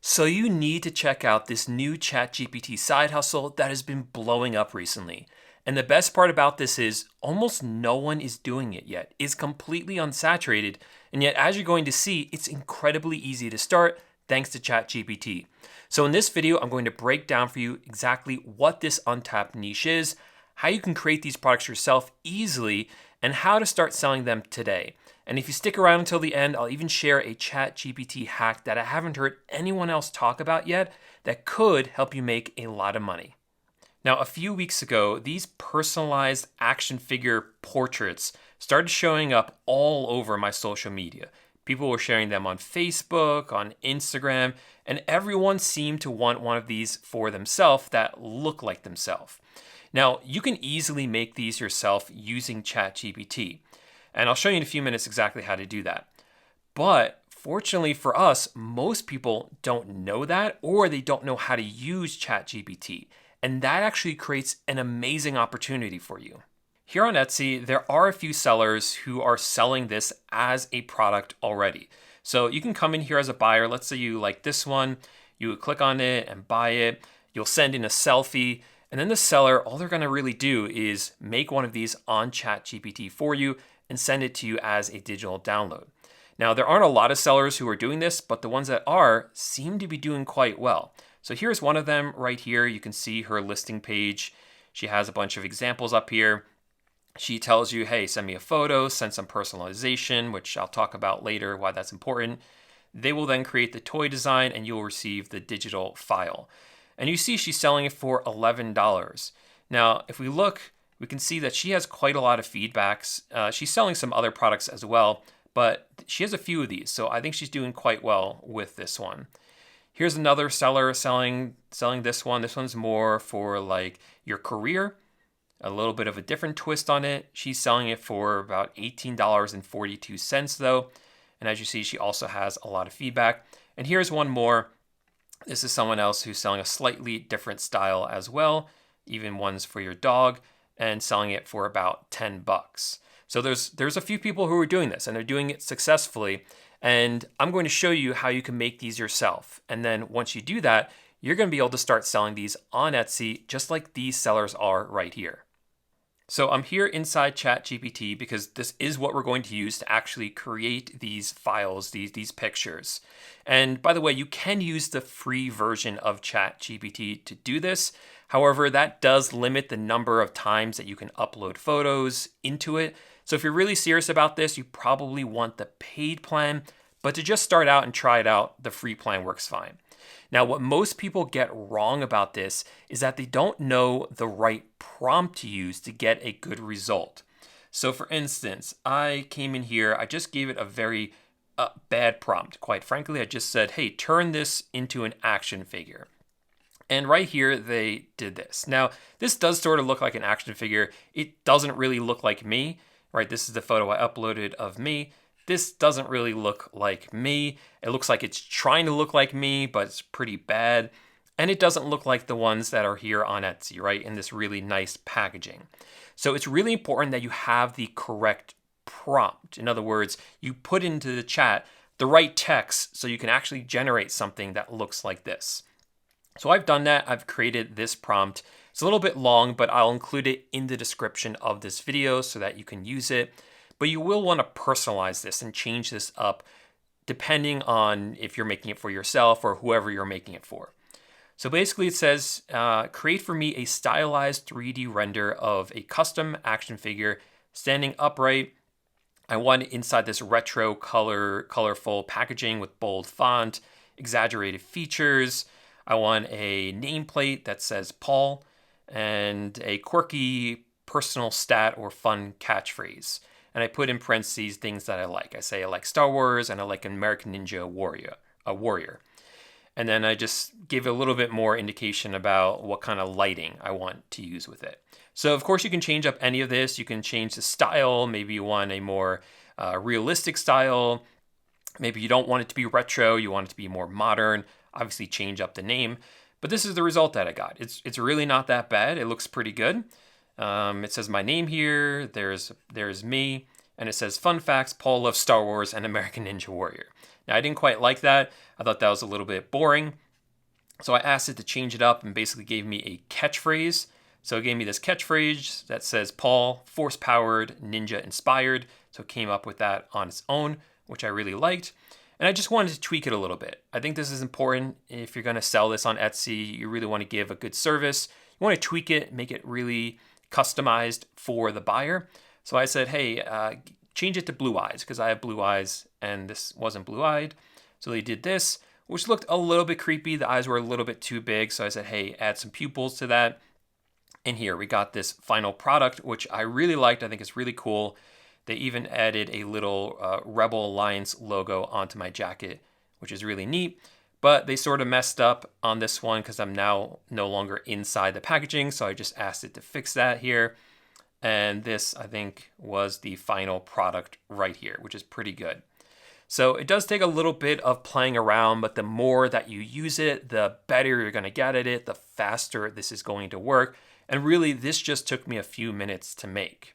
So you need to check out this new ChatGPT side hustle that has been blowing up recently. And the best part about this is almost no one is doing it yet. It's completely unsaturated, and yet as you're going to see, it's incredibly easy to start thanks to ChatGPT. So in this video, I'm going to break down for you exactly what this untapped niche is, how you can create these products yourself easily, and how to start selling them today. And if you stick around until the end, I'll even share a ChatGPT hack that I haven't heard anyone else talk about yet that could help you make a lot of money. Now, a few weeks ago, these personalized action figure portraits started showing up all over my social media. People were sharing them on Facebook, on Instagram, and everyone seemed to want one of these for themselves that look like themselves. Now, you can easily make these yourself using ChatGPT. And I'll show you in a few minutes exactly how to do that. But fortunately for us, most people don't know that, or they don't know how to use ChatGPT. And that actually creates an amazing opportunity for you. Here on Etsy, there are a few sellers who are selling this as a product already. So you can come in here as a buyer. Let's say you like this one. You would click on it and buy it. You'll send in a selfie. And then the seller, all they're going to really do is make one of these on ChatGPT for you and send it to you as a digital download. Now, there aren't a lot of sellers who are doing this, but the ones that are seem to be doing quite well. So here's one of them right here. You can see her listing page. She has a bunch of examples up here. She tells you, hey, send me a photo, send some personalization, which I'll talk about later why that's important. They will then create the toy design and you'll receive the digital file. And you see she's selling it for $11. Now, if we look, we can see that she has quite a lot of feedbacks. She's selling some other products as well, but she has a few of these. So I think she's doing quite well with this one. Here's another seller selling this one. This one's more for like your career, a little bit of a different twist on it. She's selling it for about $18.42 though. And as you see, she also has a lot of feedback. And here's one more. This is someone else who's selling a slightly different style as well, even ones for your dog, and selling it for about 10 bucks. So there's a few people who are doing this and they're doing it successfully. And I'm going to show you how you can make these yourself. And then once you do that, you're going to be able to start selling these on Etsy, just like these sellers are right here. So I'm here inside ChatGPT because this is what we're going to use to actually create these files, these pictures. And by the way, you can use the free version of ChatGPT to do this. However, that does limit the number of times that you can upload photos into it. So if you're really serious about this, you probably want the paid plan, but to just start out and try it out, the free plan works fine. Now, what most people get wrong about this is that they don't know the right prompt to use to get a good result. So for instance, I came in here, I just gave it a very bad prompt. Quite frankly, I just said, hey, turn this into an action figure. And right here, they did this. Now, this does sort of look like an action figure. It doesn't really look like me, right? This is the photo I uploaded of me. This doesn't really look like me. It looks like it's trying to look like me, but it's pretty bad. And it doesn't look like the ones that are here on Etsy, right? In this really nice packaging. So it's really important that you have the correct prompt. In other words, you put into the chat the right text so you can actually generate something that looks like this. So I've done that. I've created this prompt. It's a little bit long, but I'll include it in the description of this video so that you can use it. But you will want to personalize this and change this up depending on if you're making it for yourself or whoever you're making it for. So basically it says, create for me a stylized 3D render of a custom action figure standing upright. I want it inside this retro colorful packaging with bold font, exaggerated features. I want a nameplate that says Paul and a quirky personal stat or fun catchphrase. And I put in parentheses things that I like. I say I like Star Wars and I like American Ninja Warrior. And then I just give a little bit more indication about what kind of lighting I want to use with it. So of course you can change up any of this. You can change the style. Maybe you want a more realistic style. Maybe you don't want it to be retro. You want it to be more modern. Obviously change up the name. But this is the result that I got. It's really not that bad. It looks pretty good. It says my name here. There's me. and it says, fun facts, Paul loves Star Wars and American Ninja Warrior. Now, I didn't quite like that. I thought that was a little bit boring. So I asked it to change it up and basically gave me a catchphrase. So it gave me this catchphrase that says, Paul, force-powered, ninja-inspired. So it came up with that on its own, which I really liked. And I just wanted to tweak it a little bit. I think this is important. If you're going to sell this on Etsy, you really want to give a good service. You want to tweak it, make it really customized for the buyer. So I said, hey, change it to blue eyes, because I have blue eyes and this wasn't blue-eyed. So they did this, which looked a little bit creepy. The eyes were a little bit too big. So I said, hey, add some pupils to that. And here we got this final product, which I really liked. I think it's really cool. They even added a little Rebel Alliance logo onto my jacket, which is really neat. But they sort of messed up on this one because I'm now no longer inside the packaging. So I just asked it to fix that here. And this, I think, was the final product right here, which is pretty good. So it does take a little bit of playing around, but the more that you use it, the better you're going to get at it, the faster this is going to work. And really, this just took me a few minutes to make.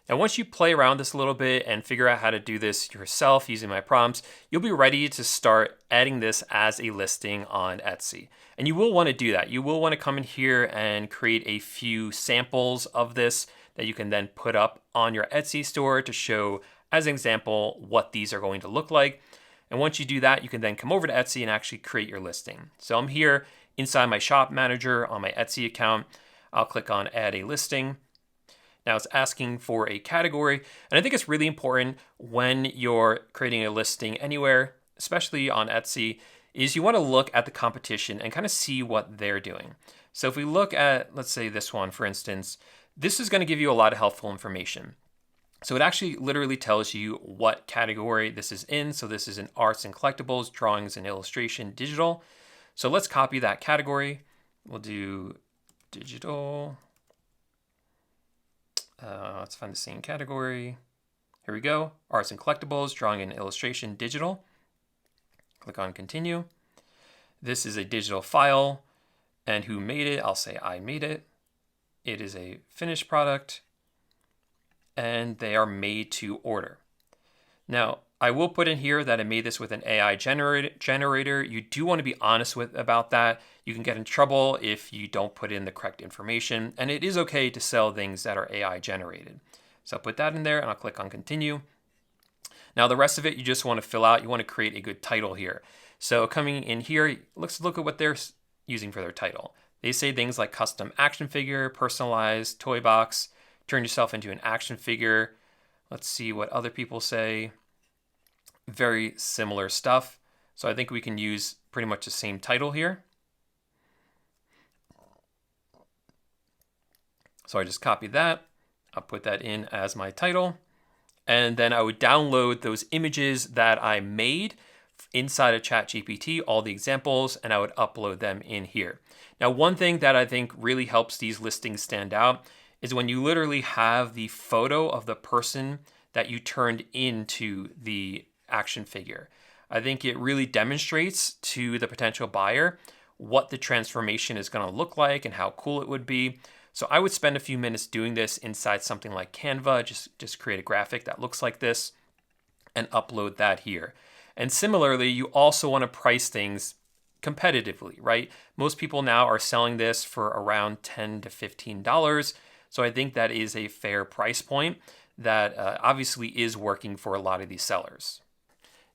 Now, once you play around this a little bit and figure out how to do this yourself using my prompts, you'll be ready to start adding this as a listing on Etsy. And you will want to do that. You will want to come in here and create a few samples of this that you can then put up on your Etsy store to show, as an example, what these are going to look like. And once you do that, you can then come over to Etsy and actually create your listing. So I'm here inside my shop manager on my Etsy account. I'll click on add a listing. Now it's asking for a category, and I think it's really important when you're creating a listing anywhere, especially on Etsy, is you want to look at the competition and kind of see what they're doing. So if we look at, let's say this one, for instance, this is going to give you a lot of helpful information. So it actually literally tells you what category this is in. So this is in arts and collectibles, drawings and illustration, digital. So let's copy that category. We'll do digital. Let's find the same category. Here we go. Arts and collectibles, drawing and illustration, digital. Click on continue. This is a digital file. And who made it? I'll say I made it. It is a finished product. And they are made to order. Now, I will put in here that I made this with an AI generator. You do want to be honest about that. You can get in trouble if you don't put in the correct information. And it is okay to sell things that are AI generated. So I'll put that in there and I'll click on continue. Now the rest of it, you just want to fill out. You want to create a good title here. So coming in here, let's look at what they're using for their title. They say things like custom action figure, personalized toy box, turn yourself into an action figure. Let's see what other people say. Very similar stuff. So I think we can use pretty much the same title here. So I just copy that. I'll put that in as my title. And then I would download those images that I made inside of ChatGPT, all the examples, and I would upload them in here. Now, one thing that I think really helps these listings stand out is when you literally have the photo of the person that you turned into the action figure. I think it really demonstrates to the potential buyer what the transformation is going to look like and how cool it would be. So I would spend a few minutes doing this inside something like Canva, just create a graphic that looks like this and upload that here. And similarly, you also want to price things competitively, right? Most people now are selling this for around $10 to $15. So I think that is a fair price point that obviously is working for a lot of these sellers.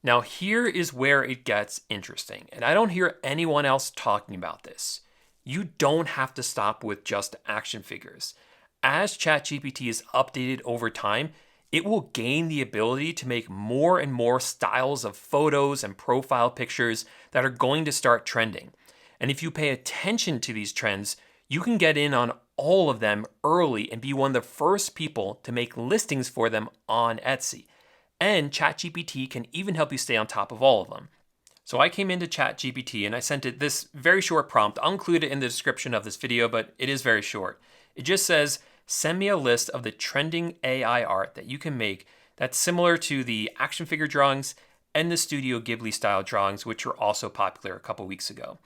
Now here is where it gets interesting, and I don't hear anyone else talking about this. You don't have to stop with just action figures. As ChatGPT is updated over time, it will gain the ability to make more and more styles of photos and profile pictures that are going to start trending. And if you pay attention to these trends, you can get in on all of them early and be one of the first people to make listings for them on Etsy. And ChatGPT can even help you stay on top of all of them. So I came into ChatGPT and I sent it this very short prompt. I'll include it in the description of this video, but it is very short. It just says, send me a list of the trending AI art that you can make that's similar to the action figure drawings and the Studio Ghibli style drawings, which were also popular a couple weeks ago.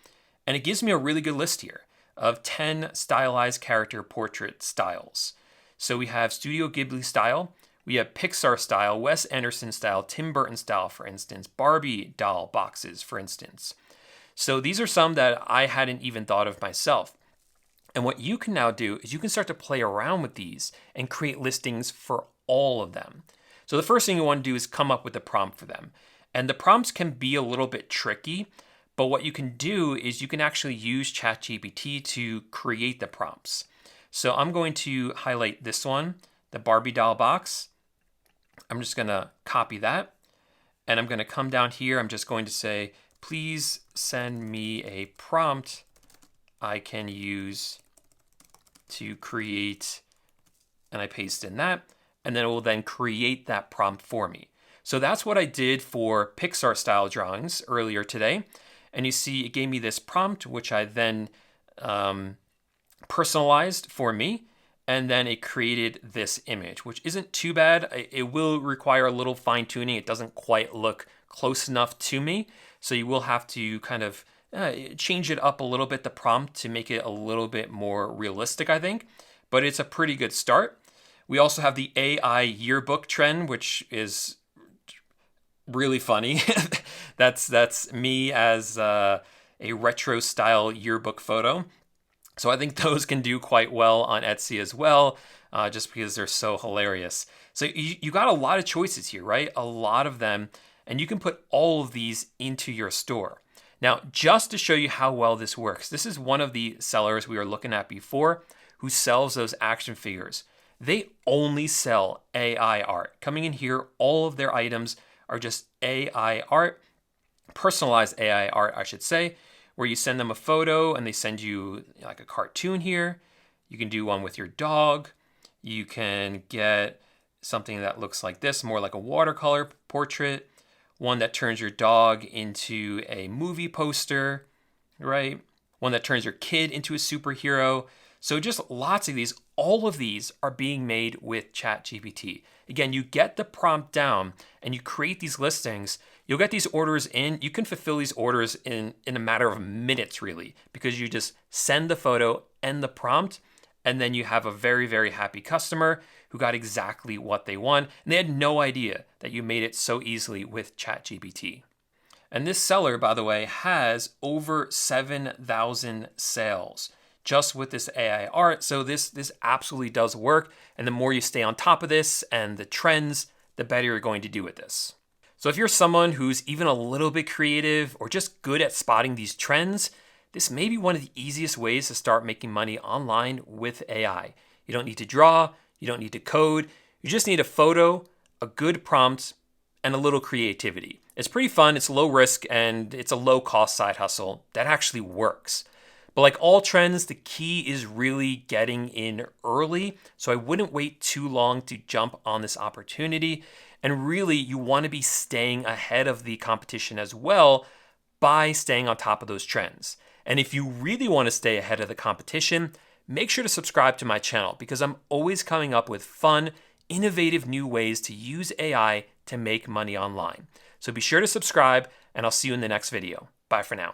And it gives me a really good list here of 10 stylized character portrait styles. So we have Studio Ghibli style, We have Pixar style, Wes Anderson style, Tim Burton style, for instance, Barbie doll boxes, for instance. So these are some that I hadn't even thought of myself. And what you can now do is you can start to play around with these and create listings for all of them. So the first thing you want to do is come up with a prompt for them. And the prompts can be a little bit tricky, but what you can do is you can actually use ChatGPT to create the prompts. So I'm going to highlight this one, the Barbie doll box. I'm just going to copy that. And I'm going to come down here. I'm just going to say, please send me a prompt I can use to create, and I paste in that, and then it will then create that prompt for me. So that's what I did for Pixar style drawings earlier today. And you see it gave me this prompt, which I then personalized for me. And then it created this image, which isn't too bad. It will require a little fine tuning. It doesn't quite look close enough to me. So you will have to kind of change it up a little bit, the prompt, to make it a little bit more realistic, I think. But it's a pretty good start. We also have the AI yearbook trend, which is really funny. That's me as a retro style yearbook photo. So I think those can do quite well on Etsy as well, just because they're so hilarious. So you got a lot of choices here, right? A lot of them, and you can put all of these into your store. Now, just to show you how well this works, this is one of the sellers we were looking at before who sells those action figures. They only sell AI art. Coming in here, all of their items are just AI art, personalized AI art, I should say, where you send them a photo and they send you like a cartoon here. You can do one with your dog. You can get something that looks like this, more like a watercolor portrait. One that turns your dog into a movie poster, right? One that turns your kid into a superhero. So just lots of these. All of these are being made with ChatGPT. Again, you get the prompt down and you create these listings. You'll get these orders in. You can fulfill these orders in a matter of minutes, really, because you just send the photo and the prompt, and then you have a very, very happy customer who got exactly what they want. And they had no idea that you made it so easily with ChatGPT. And this seller, by the way, has over 7,000 sales just with this AI art. So this absolutely does work. And the more you stay on top of this and the trends, the better you're going to do with this. So if you're someone who's even a little bit creative or just good at spotting these trends, this may be one of the easiest ways to start making money online with AI. You don't need to draw, you don't need to code, you just need a photo, a good prompt, and a little creativity. It's pretty fun, it's low risk, and it's a low cost side hustle that actually works. But like all trends, the key is really getting in early. So I wouldn't wait too long to jump on this opportunity. And really, you want to be staying ahead of the competition as well by staying on top of those trends. And if you really want to stay ahead of the competition, make sure to subscribe to my channel because I'm always coming up with fun, innovative new ways to use AI to make money online. So be sure to subscribe, and I'll see you in the next video. Bye for now.